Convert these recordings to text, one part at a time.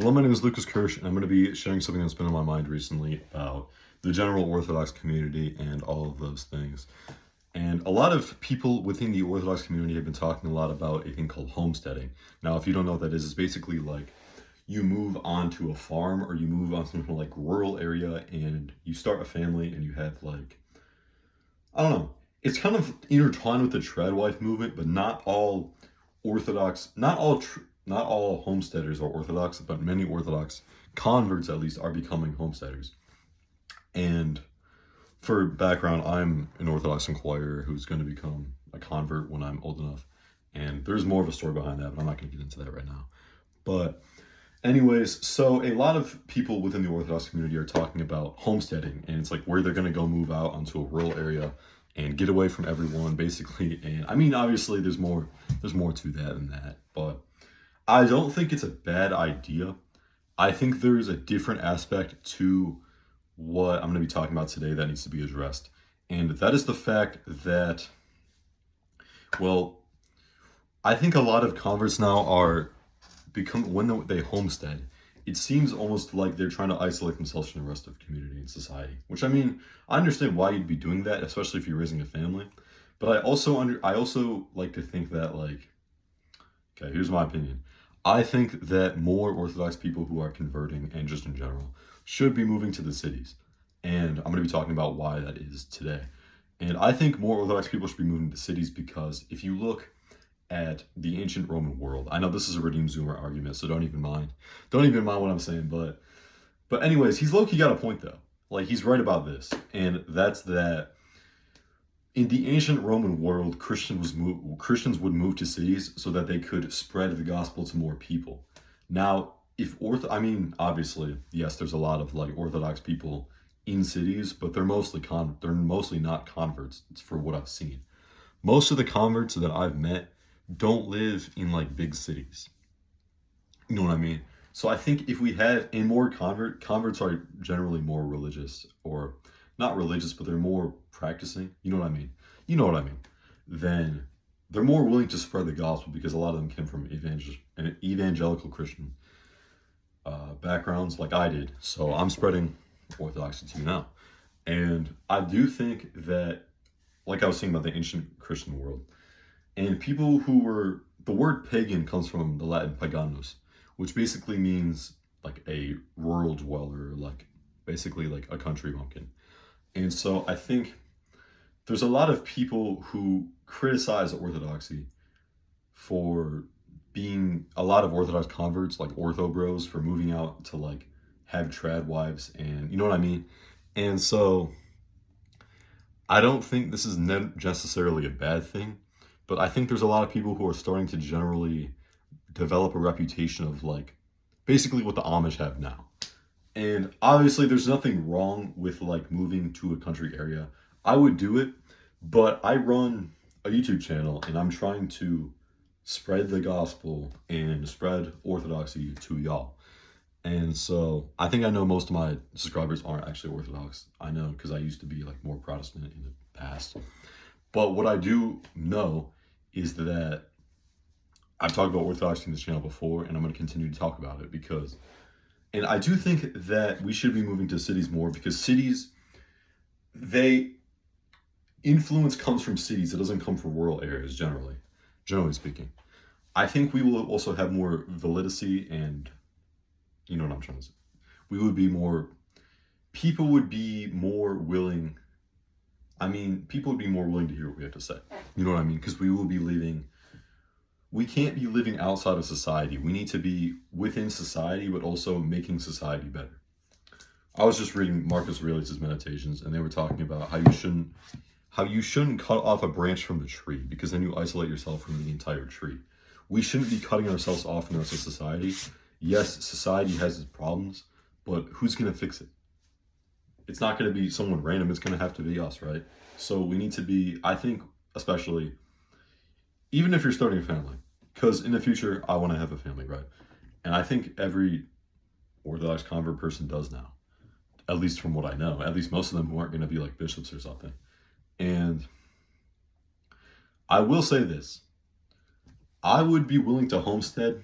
Hello, my name is Lucas Kirsch, and I'm going to be sharing something that's been on my mind recently about the general Orthodox community and all of those things. And a lot of people within the Orthodox community have been talking a lot about a thing called homesteading. Now, if you don't know what that is, it's basically like you move onto a farm or you move on some kind of like rural area and you start a family and you have like, I don't know, it's kind of intertwined with the trad wife movement, but not all Orthodox, not all homesteaders are Orthodox, but many Orthodox converts at least are becoming homesteaders. And for background, I'm an Orthodox inquirer who's going to become a convert when I'm old enough. And there's more of a story behind that, but I'm not going to get into that right now. But anyways, so a lot of people within the Orthodox community are talking about homesteading, and it's like where they're going to go move out onto a rural area and get away from everyone, basically. And I mean, obviously, there's more to that than that, but I don't think it's a bad idea. I think there's a different aspect to what I'm going to be talking about today that needs to be addressed, and that is the fact that, well, I think a lot of converts now are when they homestead, it seems almost like they're trying to isolate themselves from the rest of the community and society. Which, I mean, I understand why you'd be doing that, especially if you're raising a family. But I also like to think that, like, okay, here's my opinion. I think that more Orthodox people who are converting and just in general should be moving to the cities. And I'm going to be talking about why that is today. And I think more Orthodox people should be moving to cities because if you look at the ancient Roman world, I know this is a redeemed zoomer argument, so don't even mind. Don't even mind what I'm saying, but anyways, he's low-key got a point though. Like, he's right about this. And that's that in the ancient Roman world, Christians would move to cities so that they could spread the gospel to more people. Now, I mean, obviously, yes, there's a lot of like Orthodox people in cities, but they're mostly not converts. It's for what I've seen. Most of the converts that I've met don't live in like big cities. You know what I mean? So I think if we have in more converts are generally more religious, or not religious, but they're more practicing. You know what I mean? You know what I mean? Then they're more willing to spread the gospel because a lot of them came from evangelical Christian backgrounds, like I did. So I'm spreading Orthodoxy to you now, and I do think that, like I was saying about the ancient Christian world, and people who were the word pagan comes from the Latin paganus, which basically means like a rural dweller, like basically like a country bumpkin. And so I think there's a lot of people who criticize Orthodoxy for being a lot of Orthodox converts, like Ortho bros, for moving out to like have trad wives, and you know what I mean? And so I don't think this is necessarily a bad thing, but I think there's a lot of people who are starting to generally develop a reputation of like basically what the Amish have now. And obviously, there's nothing wrong with like moving to a country area. I would do it, but I run a YouTube channel and I'm trying to spread the gospel and spread Orthodoxy to y'all. And so I think I know most of my subscribers aren't actually Orthodox. I know because I used to be like more Protestant in the past. But what I do know is that I've talked about Orthodoxy in this channel before, and I'm going to continue to talk about it because. And I do think that we should be moving to cities more because cities, influence comes from cities. It doesn't come from rural areas generally speaking. I think we will also have more validity, and you know what I'm trying to say. People would be more willing. People would be more willing to hear what we have to say. You know what I mean? Because we can't be living outside of society. We need to be within society, but also making society better. I was just reading Marcus Aurelius' Meditations, and they were talking about how you shouldn't cut off a branch from the tree because then you isolate yourself from the entire tree. We shouldn't be cutting ourselves off from the rest of society. Yes, society has its problems, but who's going to fix it? It's not going to be someone random. It's going to have to be us, right? So we need to be, I think, especially even if you're starting a family, because in the future, I want to have a family, right? And I think every Orthodox convert person does now, at least from what I know. At least most of them who aren't going to be like bishops or something. And I will say this. I would be willing to homestead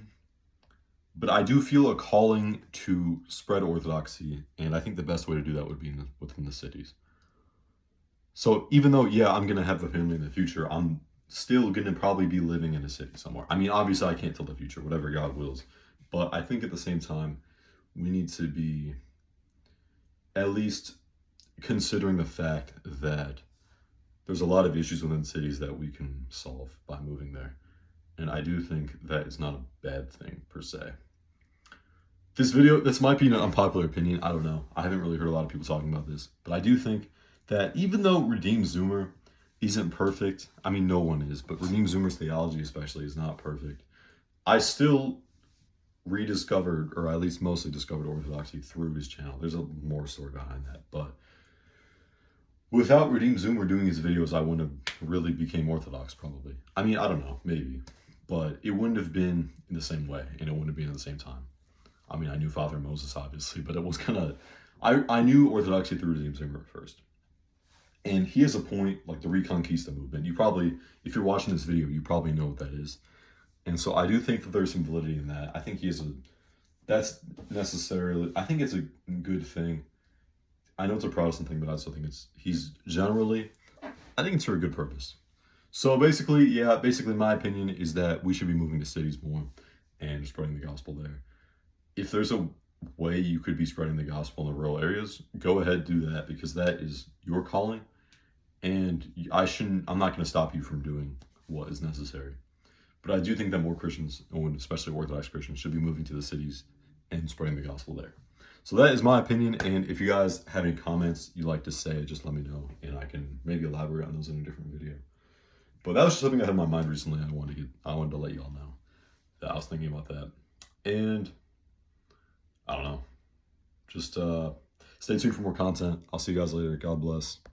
But I do feel a calling to spread orthodoxy, and I think the best way to do that would be within the cities. So even though, yeah, I'm gonna have a family in the future, I'm still gonna probably be living in a city somewhere. I mean, obviously, I can't tell the future, whatever God wills. But I think at the same time, we need to be at least considering the fact that there's a lot of issues within cities that we can solve by moving there. And I do think that it's not a bad thing per se. This might be an unpopular opinion. I don't know. I haven't really heard a lot of people talking about this. But I do think that even though Redeemed Zoomer isn't perfect, I mean, no one is, but Redeemed Zoomer's theology especially is not perfect. I still rediscovered, or at least mostly discovered Orthodoxy through his channel. There's a more story behind that. But without Redeemed Zoomer doing his videos, I wouldn't have really became Orthodox probably. I mean, I don't know, maybe. But it wouldn't have been in the same way, and it wouldn't have been at the same time. I mean, I knew Father Moses, obviously, but it was kind of... I knew Orthodoxy through Redeemed Zoomer at first. And he has a point, like the Reconquista movement. You probably, if you're watching this video, you probably know what that is. And so I do think that there's some validity in that. I think that's necessarily, I think it's a good thing. I know it's a Protestant thing, but I also think he's generally, I think it's for a good purpose. So basically, my opinion is that we should be moving to cities more and spreading the gospel there. If there's a way you could be spreading the gospel in the rural areas, go ahead, do that, because that is your calling. And I'm not going to stop you from doing what is necessary. But I do think that more Christians, and especially Orthodox Christians, should be moving to the cities and spreading the gospel there. So that is my opinion. And if you guys have any comments you'd like to say, just let me know, and I can maybe elaborate on those in a different video. But that was just something I had in my mind recently. I wanted to let you all know that I was thinking about that. And I don't know. Just stay tuned for more content. I'll see you guys later. God bless.